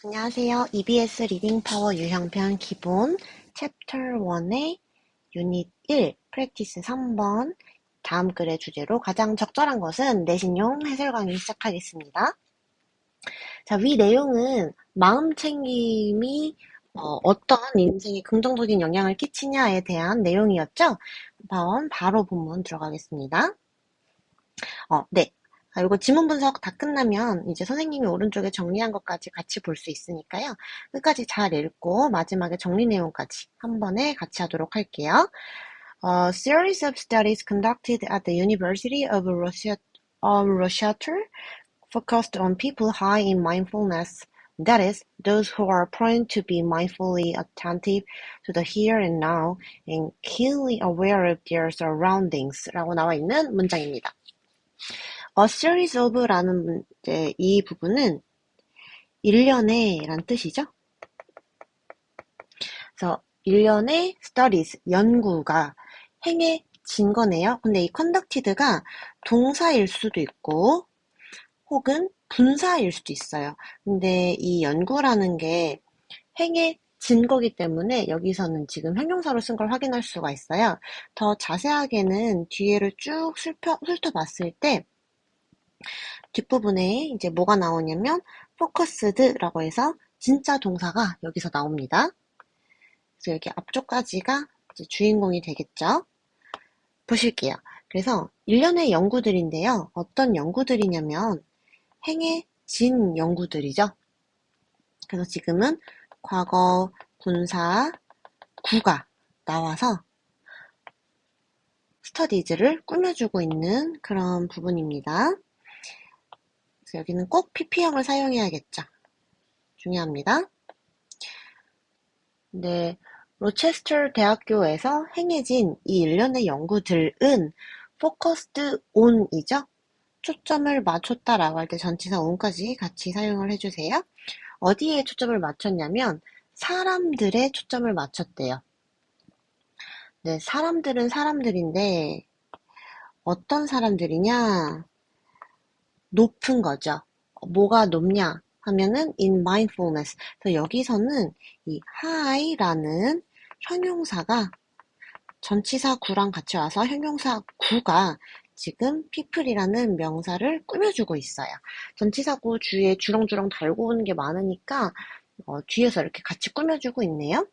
안녕하세요. EBS 리딩 파워 유형편 기본 챕터 1의 유닛 1 프랙티스 3번 다음 글의 주제로 가장 적절한 것은 내신용 해설 강의 시작하겠습니다. 자, 위 내용은 마음 챙김이 어떤 인생에 긍정적인 영향을 끼치냐에 대한 내용이었죠. 다음 바로 본문 들어가겠습니다. 네. 이거 지문 분석 다 끝나면 이제 선생님이 오른쪽에 정리한 것까지 같이 볼 수 있으니까요. 끝까지 잘 읽고 마지막에 정리 내용까지 한 번에 같이 하도록 할게요. A series of studies conducted at the University of Rochester focused on people high in mindfulness, that is, those who are prone to be mindfully attentive to the here and now and keenly aware of their surroundings 라고 나와 있는 문장입니다. A series of라는 이제 이 부분은 일련의 란 뜻이죠. 그래서 일련의 studies, 연구가 행해진 거네요. 근데 이 conducted가 동사일 수도 있고 혹은 분사일 수도 있어요. 근데 이 연구라는 게 행해진 거기 때문에 여기서는 지금 형용사로 쓴 걸 확인할 수가 있어요. 더 자세하게는 뒤에를 쭉 훑어봤을 때 뒷부분에 이제 뭐가 나오냐면 focused라고 해서 진짜 동사가 여기서 나옵니다. 그래서 여기 앞쪽까지가 이제 주인공이 되겠죠. 보실게요. 그래서 일련의 연구들인데요. 어떤 연구들이냐면 행해진 연구들이죠. 그래서 지금은 과거 분사 구가 나와서 스터디즈를 꾸며주고 있는 그런 부분입니다. 그래서 여기는 꼭 PP형을 사용해야겠죠. 중요합니다. 네, 로체스터 대학교에서 행해진 이 일련의 연구들은 focused on이죠. 초점을 맞췄다라고 할 때 전치사 on까지 같이 사용을 해주세요. 어디에 초점을 맞췄냐면 사람들의 초점을 맞췄대요. 네, 사람들은 사람들인데 어떤 사람들이냐? 높은 거죠. 뭐가 높냐 하면은 in mindfulness. 그래서 여기서는 이 high라는 형용사가 전치사 구랑 같이 와서 형용사 구가 지금 people이라는 명사를 꾸며주고 있어요. 전치사 구 주위에 주렁주렁 달고 오는 게 많으니까 뒤에서 이렇게 같이 꾸며주고 있네요.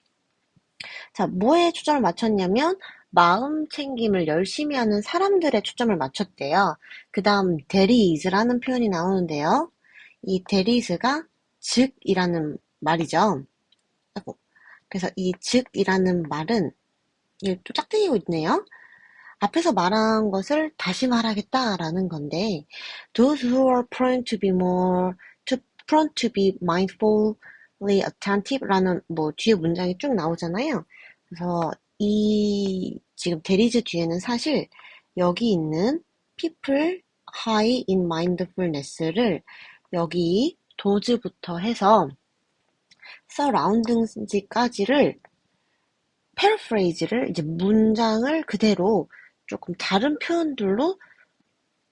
자, 뭐에 초점을 맞췄냐면 마음 챙김을 열심히 하는 사람들의 초점을 맞췄대요. 그 다음 there is라는 표현이 나오는데요. 이 there is가 즉이라는 말이죠. 그래서 이 즉이라는 말은 이게 또 짝대기고 있네요. 앞에서 말한 것을 다시 말하겠다라는 건데 those who are prone to be mindfully attentive라는 뭐 뒤에 문장이 쭉 나오잖아요. 그래서 이 지금 대리즈 뒤에는 사실 여기 있는 people high in mindfulness를 여기 does부터 해서 surroundings까지를 paraphrase를 이제 문장을 그대로 조금 다른 표현들로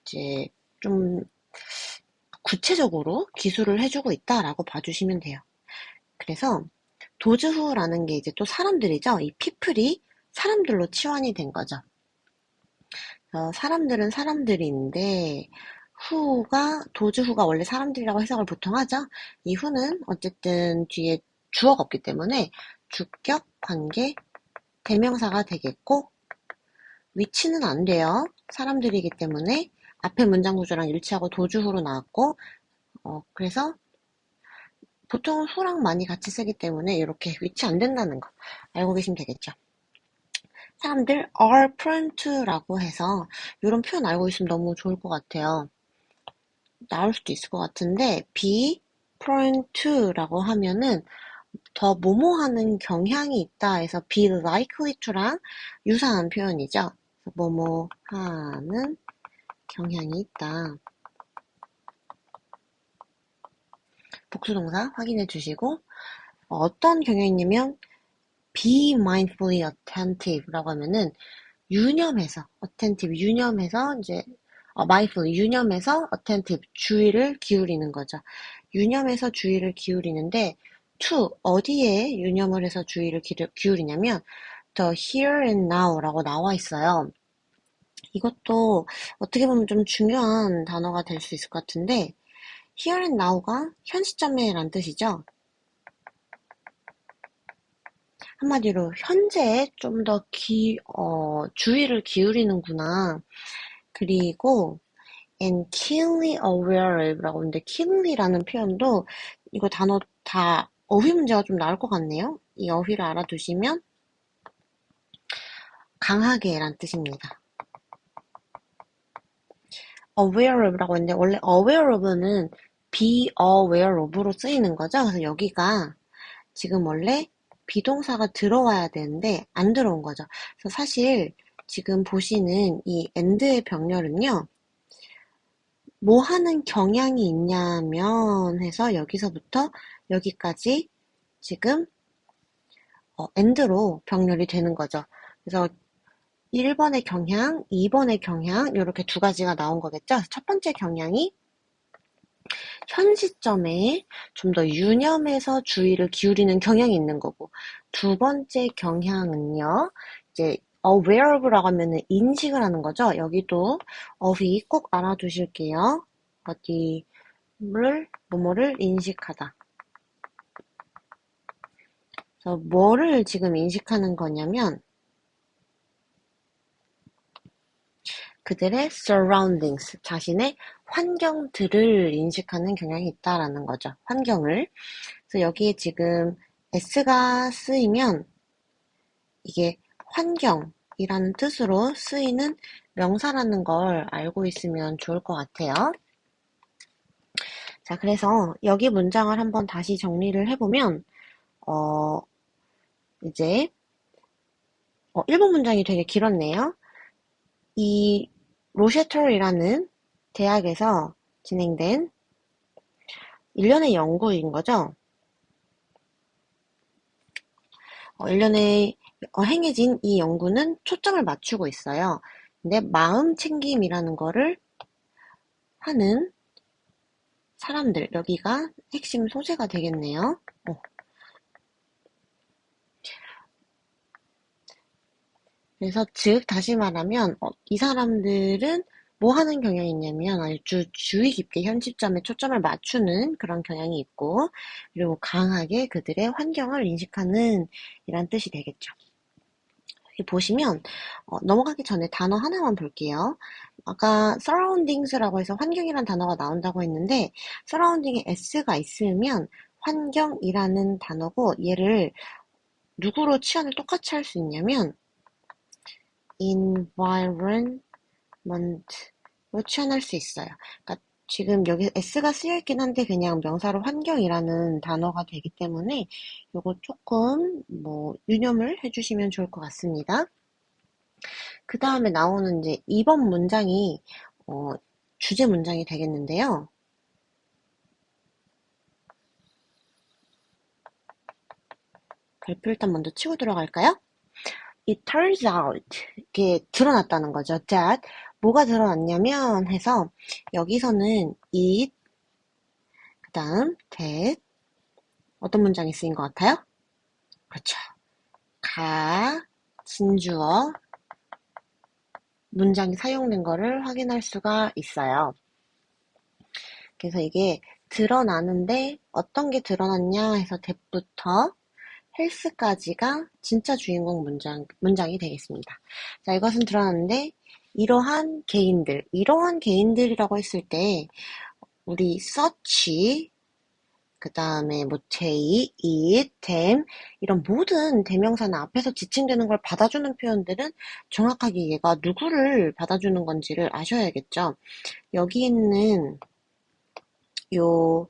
이제 좀 구체적으로 기술을 해주고 있다라고 봐주시면 돼요. 그래서 도즈후라는 게 이제 또 사람들이죠. 이 people이 사람들로 치환이 된 거죠. 사람들은 사람들인데 도즈후가 원래 사람들이라고 해석을 보통 하죠. 이 후는 어쨌든 뒤에 주어가 없기 때문에 주격, 관계, 대명사가 되겠고 위치는 안 돼요. 사람들이기 때문에 앞에 문장 구조랑 일치하고 도주후로 나왔고 그래서 보통 후랑 많이 같이 쓰기 때문에 이렇게 위치 안 된다는 거 알고 계시면 되겠죠. 사람들 are prone to라고 해서 이런 표현 알고 있으면 너무 좋을 것 같아요. 나올 수도 있을 것 같은데 be prone to라고 하면은 더 뭐뭐하는 경향이 있다 해서 be likely to랑 유사한 표현이죠. 뭐뭐하는 경향이 있다. 복수동사 확인해 주시고 어떤 경향이냐면 be mindfully attentive라고 하면은 유념해서 attentive 유념해서 이제 mindful 유념해서 attentive 주의를 기울이는 거죠. 유념해서 주의를 기울이는데 to 어디에 유념을 해서 주의를 기울이냐면 the here and now라고 나와 있어요. 이것도 어떻게 보면 좀 중요한 단어가 될 수 있을 것 같은데 here and now가 현 시점에 란 뜻이죠. 한마디로 현재에 좀 더 주의를 기울이는구나. 그리고 and keenly aware of라고 하는데 keenly라는 표현도 이거 단어 다 어휘 문제가 좀 나올 것 같네요. 이 어휘를 알아두시면 강하게란 뜻입니다. aware of라고 했는데 원래 aware of는 be aware of로 쓰이는 거죠. 그래서 여기가 지금 원래 비동사가 들어와야 되는데 안 들어온 거죠. 그래서 사실 지금 보시는 이 and의 병렬은요. 뭐 하는 경향이 있냐면 해서 여기서부터 여기까지 지금 and로 병렬이 되는 거죠. 그래서 1번의 경향, 2번의 경향 이렇게 두 가지가 나온 거겠죠. 첫 번째 경향이 현 시점에 좀 더 유념해서 주의를 기울이는 경향이 있는 거고 두 번째 경향은요. 이제 aware of라고 하면은 인식을 하는 거죠. 여기도 어휘 꼭 알아두실게요. 뭐뭐를 인식하다. 그래서 뭐를 지금 인식하는 거냐면 그들의 surroundings, 자신의 환경들을 인식하는 경향이 있다라는 거죠. 환경을. 그래서 여기에 지금 s가 쓰이면 이게 환경이라는 뜻으로 쓰이는 명사라는 걸 알고 있으면 좋을 것 같아요. 자, 그래서 여기 문장을 한번 다시 정리를 해보면 이제 1번 문장이 되게 길었네요. 이 로셰터이라는 대학에서 진행된 1년의 연구인 거죠. 1년에 행해진 이 연구는 초점을 맞추고 있어요. 근데 마음 챙김이라는 거를 하는 사람들, 여기가 핵심 소재가 되겠네요. 그래서 즉 다시 말하면 이 사람들은 뭐 하는 경향이 있냐면 아주 주의 깊게 현 시점에 초점을 맞추는 그런 경향이 있고 그리고 강하게 그들의 환경을 인식하는 이란 뜻이 되겠죠. 여기 보시면 넘어가기 전에 단어 하나만 볼게요. 아까 surroundings라고 해서 환경이란 단어가 나온다고 했는데 surrounding에 s가 있으면 환경이라는 단어고 얘를 누구로 치환을 똑같이 할 수 있냐면 environment로 치환할 수 있어요. 그러니까 지금 여기 s가 쓰여 있긴 한데 그냥 명사로 환경이라는 단어가 되기 때문에 요거 조금 유념을 해주시면 좋을 것 같습니다. 그 다음에 나오는 이제 2번 문장이 주제 문장이 되겠는데요. 별표 일단 먼저 치고 들어갈까요? It turns out 이게 드러났다는 거죠. that 뭐가 드러났냐면 해서 여기서는 it 그 다음 that 어떤 문장이 쓰인 것 같아요? 그렇죠. 진주어 문장이 사용된 거를 확인할 수가 있어요. 그래서 이게 드러나는데 어떤 게 드러났냐 해서 that부터 헬스까지가 진짜 주인공 문장이 되겠습니다. 자, 이것은 드러났는데 이러한 개인들이라고 했을 때 우리 such 그 다음에 they, it, them 이런 모든 대명사나 앞에서 지칭되는 걸 받아주는 표현들은 정확하게 얘가 누구를 받아주는 건지를 아셔야겠죠. 여기 있는 요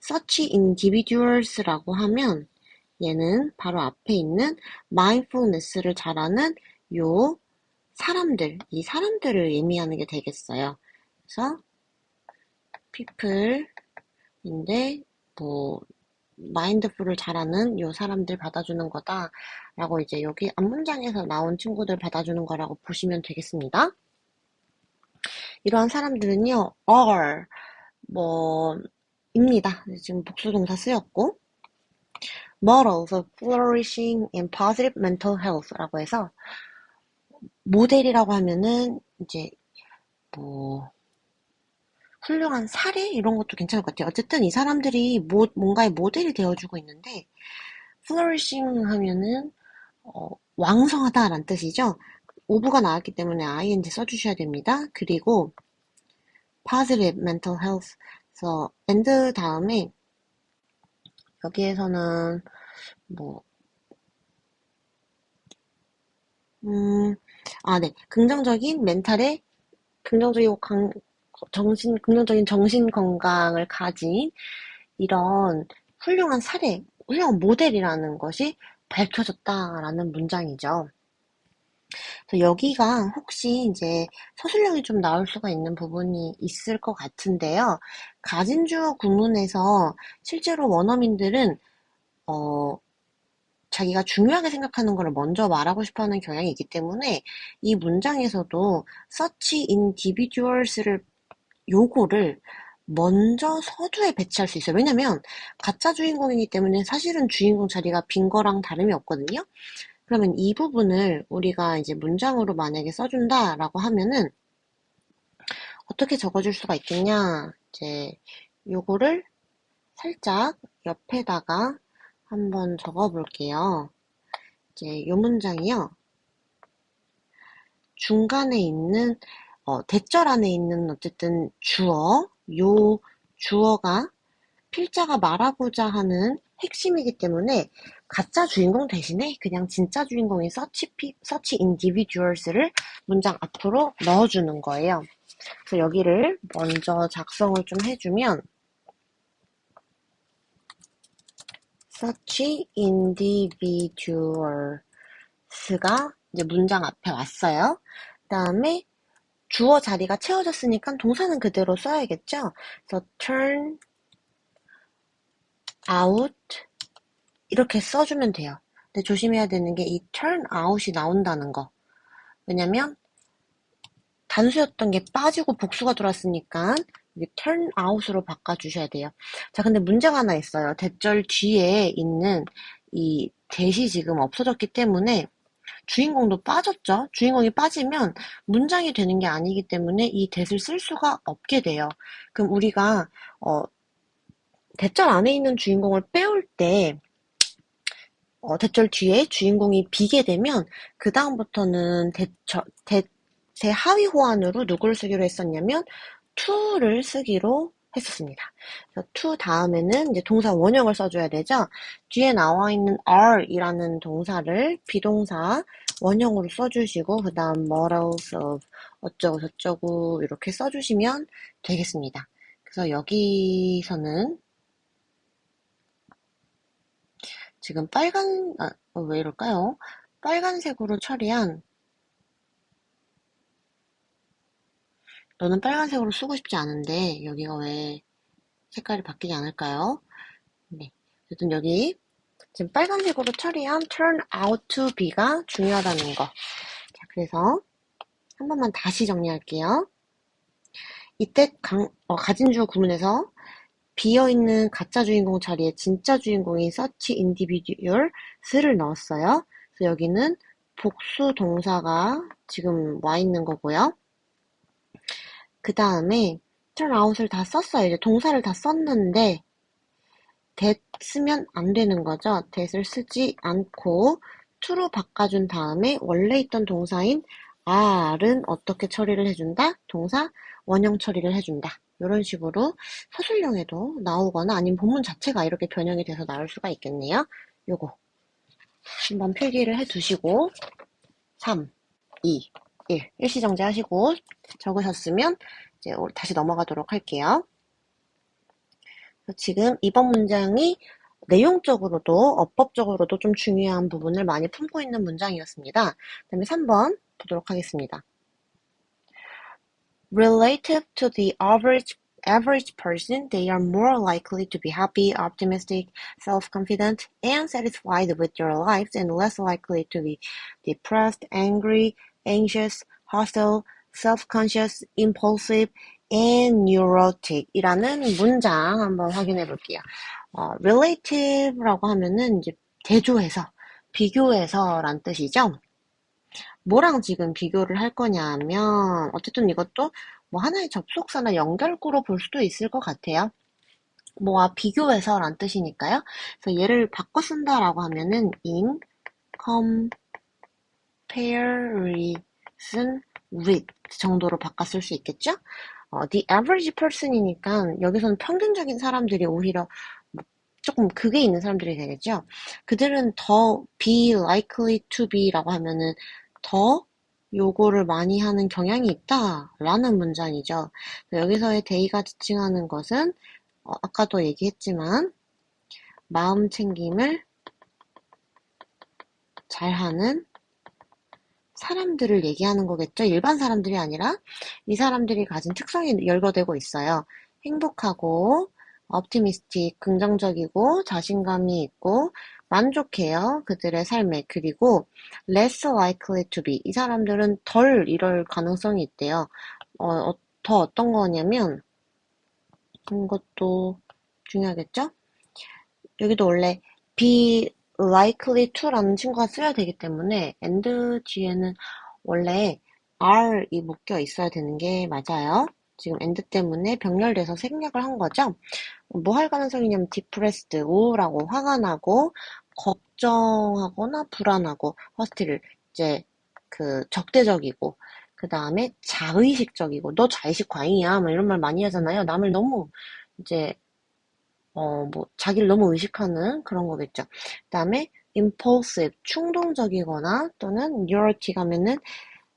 such individuals라고 하면 얘는 바로 앞에 있는 mindfulness를 잘하는 요 사람들, 이 사람들을 의미하는 게 되겠어요. 그래서 people인데 마인드풀을 잘하는 요 사람들 받아주는 거다라고 이제 여기 앞문장에서 나온 친구들 받아주는 거라고 보시면 되겠습니다. 이러한 사람들은요, are 입니다. 지금 복수동사 쓰였고, models of flourishing and positive mental health라고 해서, 모델이라고 하면은, 이제, 뭐, 훌륭한 사례? 이런 것도 괜찮을 것 같아요. 어쨌든 이 사람들이 뭔가의 모델이 되어주고 있는데, flourishing 하면은, 왕성하다라는 뜻이죠. 오브가 나왔기 때문에 ing 써주셔야 됩니다. 그리고, positive mental health. 그래서, and 다음에, 여기에서는, 뭐, 네. 긍정적인 멘탈에, 긍정적이고 긍정적인 정신 건강을 가진 이런 훌륭한 사례, 훌륭한 모델이라는 것이 밝혀졌다라는 문장이죠. 그래서 여기가 혹시 이제 서술형이 좀 나올 수가 있는 부분이 있을 것 같은데요. 가진 주어 구문에서 실제로 원어민들은 자기가 중요하게 생각하는 걸 먼저 말하고 싶어하는 경향이 있기 때문에 이 문장에서도 such individuals를 요거를 먼저 서두에 배치할 수 있어요. 왜냐면 가짜 주인공이기 때문에 사실은 주인공 자리가 빈 거랑 다름이 없거든요. 그러면 이 부분을 우리가 이제 문장으로 만약에 써준다라고 하면은 어떻게 적어줄 수가 있겠냐? 이제 요거를 살짝 옆에다가 한번 적어볼게요. 이제 요 문장이요. 중간에 있는 대절 안에 있는 어쨌든 요 주어가 필자가 말하고자 하는 핵심이기 때문에 가짜 주인공 대신에 그냥 진짜 주인공인 such individuals를 문장 앞으로 넣어주는 거예요. 그래서 여기를 먼저 작성을 좀 해주면 such individuals가 이제 문장 앞에 왔어요. 그 다음에 주어 자리가 채워졌으니까 동사는 그대로 써야겠죠? 그래서 turn out 이렇게 써주면 돼요. 근데 조심해야 되는 게 이 turn out이 나온다는 거. 왜냐면 단수였던 게 빠지고 복수가 들어왔으니까 이게 turn out으로 바꿔주셔야 돼요. 자, 근데 문제가 하나 있어요. 대절 뒤에 있는 이 대시 지금 없어졌기 때문에 주인공도 빠졌죠. 주인공이 빠지면 문장이 되는 게 아니기 때문에 이 that을 쓸 수가 없게 돼요. 그럼 우리가 대절 안에 있는 주인공을 빼올 때 대절 뒤에 주인공이 비게 되면 그 다음부터는 대 하위 호환으로 누구를 쓰기로 했었냐면 to를 쓰기로 했었습니다. 그래서 to 다음에는 이제 동사 원형을 써줘야 되죠. 뒤에 나와 있는 are이라는 동사를 비동사 원형으로 써주시고 그 다음 models of 어쩌고 저쩌고 이렇게 써주시면 되겠습니다. 그래서 여기서는 지금 왜 이럴까요? 빨간색으로 처리한 너는 빨간색으로 쓰고 싶지 않은데 여기가 왜 색깔이 바뀌지 않을까요? 네. 어쨌든 여기 지금 빨간색으로 처리한 turn out to be가 중요하다는 거. 자, 그래서 한 번만 다시 정리할게요. 이때 가진 주어 구문에서 비어있는 가짜 주인공 자리에 진짜 주인공인 such individuals를 넣었어요. 그래서 여기는 복수 동사가 지금 와 있는 거고요. 그 다음에 turn out을 다 썼어요. 이제 동사를 다 썼는데 that 쓰면 안 되는 거죠. that을 쓰지 않고 to로 바꿔준 다음에 원래 있던 동사인 are은 어떻게 처리를 해준다? 동사 원형 처리를 해준다. 이런 식으로 서술형에도 나오거나 아니면 본문 자체가 이렇게 변형이 돼서 나올 수가 있겠네요. 요거 한번 필기를 해두시고 3, 2, 1 일시정지 하시고 적으셨으면 이제 다시 넘어가도록 할게요. 지금 이번 문장이 내용적으로도 어법적으로도 좀 중요한 부분을 많이 품고 있는 문장이었습니다. 그 다음에 3번 보도록 하겠습니다. Relative to the average person, they are more likely to be happy, optimistic, self-confident, and satisfied with their lives and less likely to be depressed, angry, anxious, hostile, self-conscious, impulsive, and neurotic 이라는 문장 한번 확인해 볼게요. relative라고 하면은 이제 대조해서, 비교해서 란 뜻이죠. 뭐랑 지금 비교를 할 거냐면, 어쨌든 이것도 뭐 하나의 접속사나 연결구로 볼 수도 있을 것 같아요. 뭐와 비교해서 란 뜻이니까요. 그래서 얘를 바꿔 쓴다라고 하면은 in comparison with 정도로 바꿔 쓸 수 있겠죠? the average person이니까 여기서는 평균적인 사람들이 오히려 뭐 조금 극에 있는 사람들이 되겠죠? 그들은 더 be likely to be라고 하면은 더 요거를 많이 하는 경향이 있다라는 문장이죠. 여기서의 they가 지칭하는 것은 아까도 얘기했지만 마음 챙김을 잘하는 사람들을 얘기하는 거겠죠. 일반 사람들이 아니라 이 사람들이 가진 특성이 열거되고 있어요. 행복하고 optimistic, 긍정적이고 자신감이 있고 만족해요. 그들의 삶에. 그리고 less likely to be. 이 사람들은 덜 이럴 가능성이 있대요. 더 어떤 거냐면 이것도 중요하겠죠? 여기도 원래 be likely to라는 친구가 쓰여야 되기 때문에 and 뒤에는 원래 are이 묶여 있어야 되는 게 맞아요. 지금 and 때문에 병렬돼서 생략을 한 거죠. 뭐 할 가능성이냐면 depressed, 우울하고 화가 나고 걱정하거나 불안하고 hostile, 이제 그 적대적이고 그 다음에 자의식적이고 너 자의식 과잉이야 뭐 이런 말 많이 하잖아요. 남을 너무 이제 뭐, 자기를 너무 의식하는 그런 거겠죠. 그 다음에 impulsive, 충동적이거나 또는 neurotic 하면은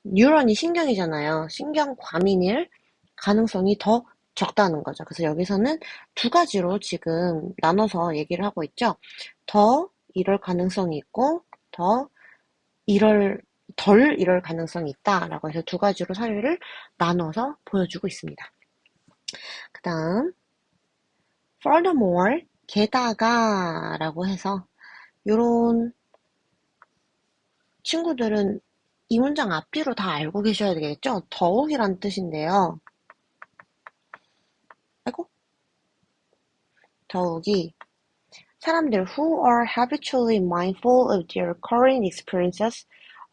뉴런이 신경이잖아요. 신경 과민일 가능성이 더 적다는 거죠. 그래서 여기서는 두 가지로 지금 나눠서 얘기를 하고 있죠. 더 이럴 가능성이 있고 더 이럴 덜 이럴 가능성이 있다라고 해서 두 가지로 사례를 나눠서 보여주고 있습니다. 그 다음 furthermore, 게다가 라고 해서 요런 친구들은 이 문장 앞뒤로 다 알고 계셔야 되겠죠? 더욱이란 뜻인데요. 아이고, 더욱이 사람들 who are habitually mindful of their current experiences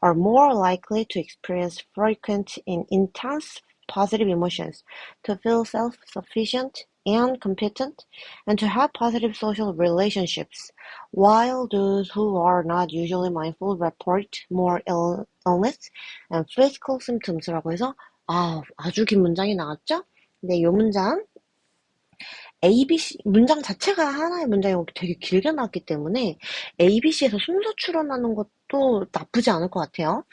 are more likely to experience frequent and intense positive emotions, to feel self-sufficient and competent, and to have positive social relationships, while those who are not usually mindful report more illness and physical symptoms라고 해서 아주 긴 문장이 나왔죠? 근데 이 문장 ABC 문장 자체가 하나의 문장이 되게 길게 나왔기 때문에 ABC에서 순서 추론하는 것도 나쁘지 않을 것 같아요.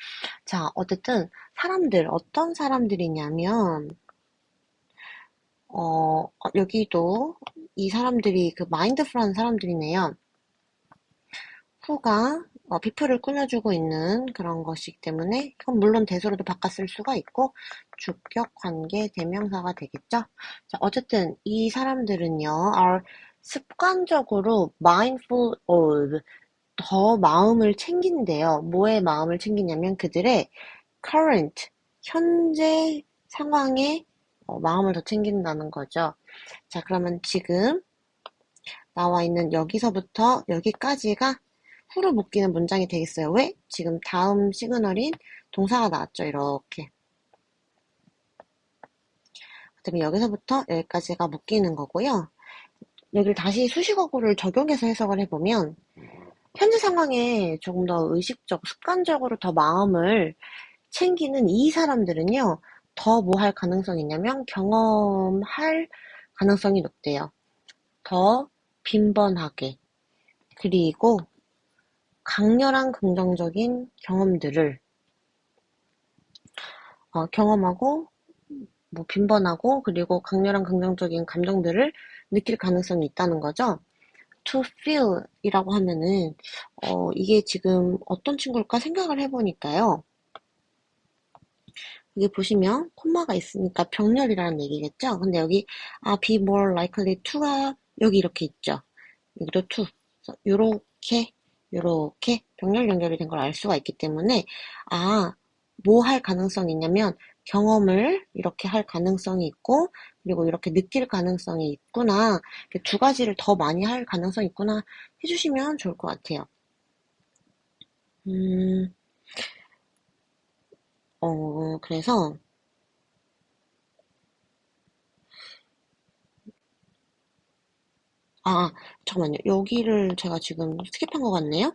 자, 어쨌든 사람들 어떤 사람들이냐면 여기도 이 사람들이 그 마인드풀한 사람들이네요. 후가 비표를 꾸며주고 있는 그런 것이기 때문에 그건 물론 대소로도 바꿔 쓸 수가 있고 주격 관계 대명사가 되겠죠. 자, 어쨌든 이 사람들은요, are 습관적으로 mindful of 더 마음을 챙긴대요. 뭐에 마음을 챙기냐면 그들의 current 현재 상황에 마음을 더 챙긴다는 거죠. 자, 그러면 지금 나와 있는 여기서부터 여기까지가 후로 묶이는 문장이 되겠어요. 왜? 지금 다음 시그널인 동사가 나왔죠. 이렇게. 그다음에 여기서부터 여기까지가 묶이는 거고요. 여기를 다시 수식어구를 적용해서 해석을 해보면 현재 상황에 조금 더 의식적, 습관적으로 더 마음을 챙기는 이 사람들은요. 더 뭐 할 가능성이 있냐면 경험할 가능성이 높대요. 더 빈번하게. 그리고 강렬한 긍정적인 경험들을 경험하고 뭐 빈번하고 그리고 강렬한 긍정적인 감정들을 느낄 가능성이 있다는 거죠. to feel 이라고 하면은 이게 지금 어떤 친구일까 생각을 해보니까요. 여기 보시면 콤마가 있으니까 병렬이라는 얘기겠죠. 근데 여기 be more likely to가 여기 이렇게 있죠. 여기도 to. 요렇게 병렬 연결이 된 걸 알 수가 있기 때문에 뭐 할 가능성이 있냐면 경험을 이렇게 할 가능성이 있고, 그리고 이렇게 느낄 가능성이 있구나. 이렇게 두 가지를 더 많이 할 가능성이 있구나 해주시면 좋을 것 같아요. 그래서, 잠깐만요. 여기를 제가 지금 스킵한 것 같네요.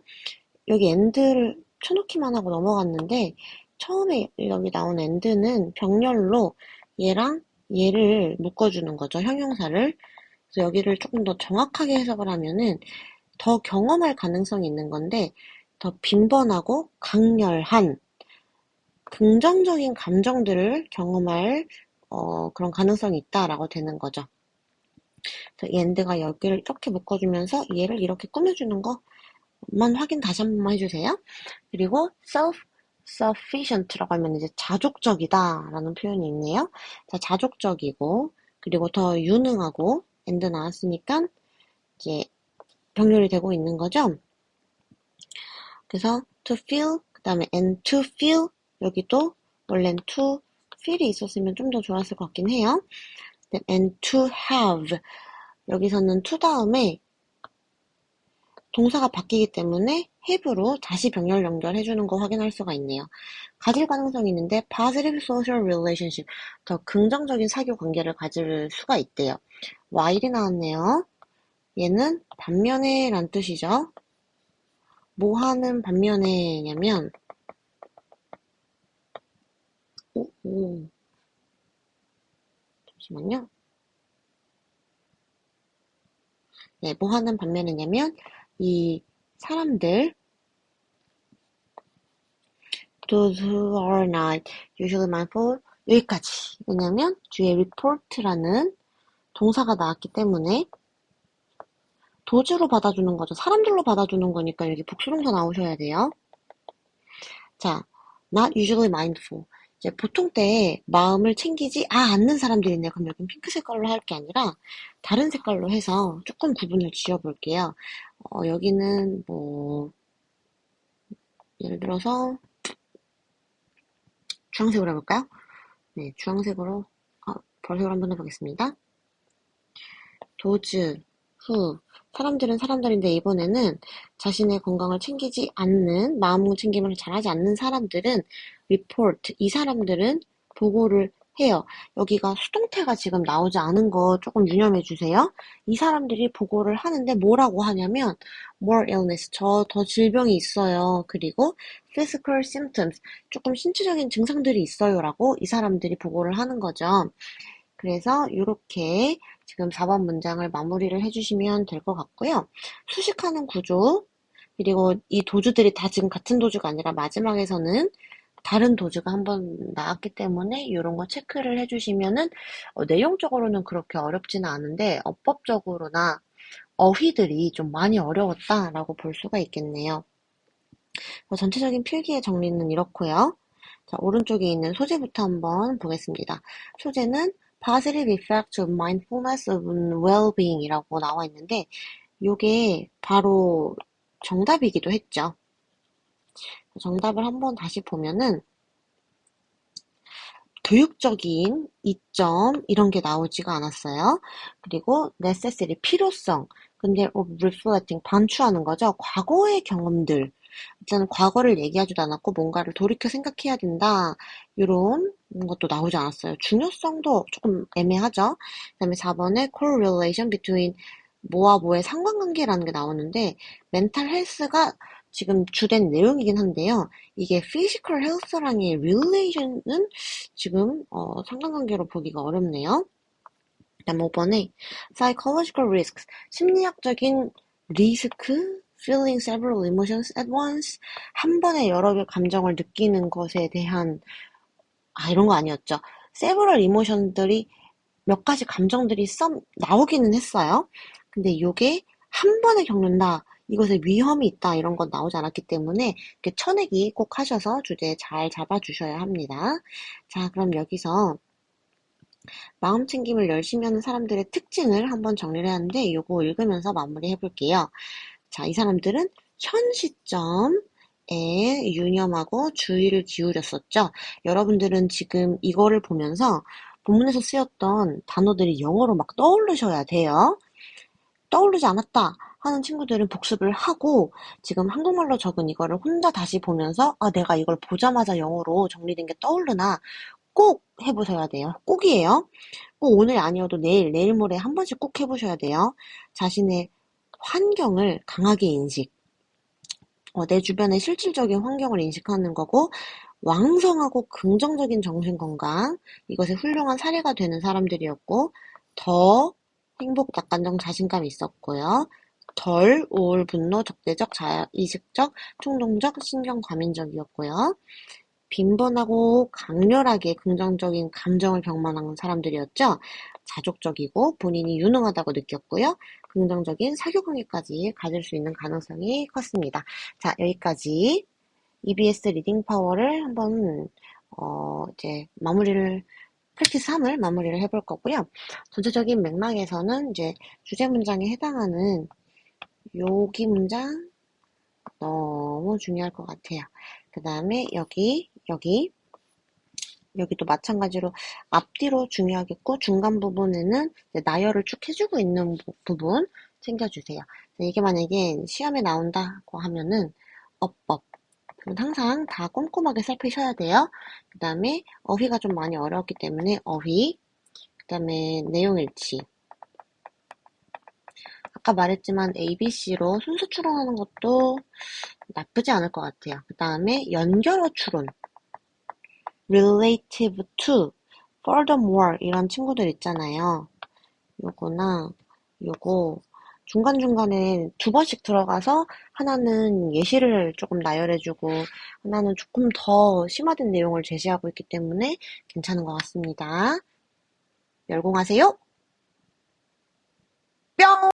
여기 엔드를 쳐놓기만 하고 넘어갔는데, 처음에 여기 나온 엔드는 병렬로 얘랑 얘를 묶어주는 거죠. 형용사를. 그래서 여기를 조금 더 정확하게 해석을 하면은 더 경험할 가능성이 있는 건데, 더 빈번하고 강렬한 긍정적인 감정들을 경험할 그런 가능성이 있다라고 되는 거죠. 그래서 이 엔드가 여기를 이렇게 묶어주면서 얘를 이렇게 꾸며주는 것만 확인 다시 한 번만 해주세요. 그리고 self-sufficient라고 하면 이제 자족적이다라는 표현이 있네요. 자, 자족적이고 그리고 더 유능하고 엔드 나왔으니까 이제 병렬이 되고 있는 거죠. 그래서 to feel 그 다음에 and to feel 여기도 원래는 to feel이 있었으면 좀 더 좋았을 것 같긴 해요. and to have 여기서는 to 다음에 동사가 바뀌기 때문에 have로 다시 병렬 연결해주는 거 확인할 수가 있네요. 가질 가능성이 있는데 positive social relationship 더 긍정적인 사교 관계를 가질 수가 있대요. while이 나왔네요. 얘는 반면에 란 뜻이죠. 뭐 하는 반면에냐면 잠시만요. 네, 뭐 하는 반면에냐면 이 사람들 those who are not usually mindful 여기까지. 왜냐면 뒤에 report라는 동사가 나왔기 때문에 도주로 받아주는 거죠. 사람들로 받아주는 거니까 여기 복수동사 나오셔야 돼요. 자, not usually mindful. 이제 보통 때 마음을 챙기지 않는 사람들이 있네요. 그럼 여긴 핑크 색깔로 할 게 아니라 다른 색깔로 해서 조금 구분을 지어볼게요. 여기는 뭐 예를 들어서 주황색으로 해볼까요? 네, 주황색으로 보라색으로 한번 해보겠습니다. 도즈, 후 사람들은 사람들인데 이번에는 자신의 건강을 챙기지 않는 마음 챙김을 잘하지 않는 사람들은 report 이 사람들은 보고를 해요. 여기가 수동태가 지금 나오지 않은 거 조금 유념해 주세요. 이 사람들이 보고를 하는데 뭐라고 하냐면 more illness 저 더 질병이 있어요. 그리고 physical symptoms 조금 신체적인 증상들이 있어요라고 이 사람들이 보고를 하는 거죠. 그래서 이렇게 지금 4번 문장을 마무리를 해주시면 될 것 같고요. 수식하는 구조, 그리고 이 도주들이 다 지금 같은 도주가 아니라 마지막에서는 다른 도주가 한번 나왔기 때문에 이런 거 체크를 해주시면은 내용적으로는 그렇게 어렵지는 않은데 어법적으로나 어휘들이 좀 많이 어려웠다라고 볼 수가 있겠네요. 전체적인 필기의 정리는 이렇고요. 자, 오른쪽에 있는 소재부터 한번 보겠습니다. 소재는 Positive Effects of Mindfulness on Well-being 이라고 나와 있는데 이게 바로 정답이기도 했죠. 정답을 한번 다시 보면은 교육적인 이점 이런 게 나오지가 않았어요. 그리고 necessity 필요성 근데 of reflecting 반추하는 거죠. 과거의 경험들 일단 과거를 얘기하지도 않았고 뭔가를 돌이켜 생각해야 된다. 이런 것도 나오지 않았어요. 중요성도 조금 애매하죠. 그다음에 4번에 correlation between 뭐와 뭐의 상관관계라는 게 나오는데 멘탈 헬스가 지금 주된 내용이긴 한데요. 이게 physical health랑의 relation은 지금 상관관계로 보기가 어렵네요. 그다음 5번에 psychological risks 심리학적인 리스크 feeling several emotions at once 한 번에 여러 개 감정을 느끼는 것에 대한 이런 거 아니었죠. several emotion들이 몇 가지 감정들이 나오기는 했어요. 근데 이게 한 번에 겪는다. 이것에 위험이 있다. 이런 건 나오지 않았기 때문에 이렇게 쳐내기 꼭 하셔서 주제 잘 잡아주셔야 합니다. 자, 그럼 여기서 마음 챙김을 열심히 하는 사람들의 특징을 한번 정리를 하는데 이거 읽으면서 마무리 해볼게요. 자, 이 사람들은 현 시점 유념하고 주의를 기울였었죠. 여러분들은 지금 이거를 보면서 본문에서 쓰였던 단어들이 영어로 막 떠오르셔야 돼요. 떠오르지 않았다 하는 친구들은 복습을 하고 지금 한국말로 적은 이거를 혼자 다시 보면서 아, 내가 이걸 보자마자 영어로 정리된 게 떠오르나 꼭 해보셔야 돼요. 꼭이에요. 꼭 오늘 아니어도 내일, 내일 모레 한 번씩 꼭 해보셔야 돼요. 자신의 환경을 강하게 인식, 내 주변의 실질적인 환경을 인식하는 거고 왕성하고 긍정적인 정신건강, 이것의 훌륭한 사례가 되는 사람들이었고 더 행복, 낙관적 자신감이 있었고요. 덜 우울, 분노, 적대적, 자의식적, 충동적, 신경과민적이었고요. 빈번하고 강렬하게 긍정적인 감정을 경험하는 사람들이었죠. 자족적이고 본인이 유능하다고 느꼈고요. 긍정적인 사교관계까지 가질 수 있는 가능성이 컸습니다. 자, 여기까지 EBS 리딩 파워를 한번 이제 프랙티스 3을 마무리를 해볼 거고요. 전체적인 맥락에서는 이제 주제 문장에 해당하는 여기 문장 너무 중요할 것 같아요. 그 다음에 여기도 마찬가지로 앞뒤로 중요하겠고 중간 부분에는 나열을 쭉 해주고 있는 부분 챙겨주세요. 이게 만약에 시험에 나온다고 하면은 어법 그럼 항상 다 꼼꼼하게 살피셔야 돼요. 그 다음에 어휘가 좀 많이 어려웠기 때문에 어휘, 그 다음에 내용일치. 아까 말했지만 ABC로 순서 추론하는 것도 나쁘지 않을 것 같아요. 그 다음에 연결어 추론, relative to, furthermore 이런 친구들 있잖아요. 요거나 요거 중간중간에 두 번씩 들어가서 하나는 예시를 조금 나열해주고 하나는 조금 더 심화된 내용을 제시하고 있기 때문에 괜찮은 것 같습니다. 열공하세요. 뿅!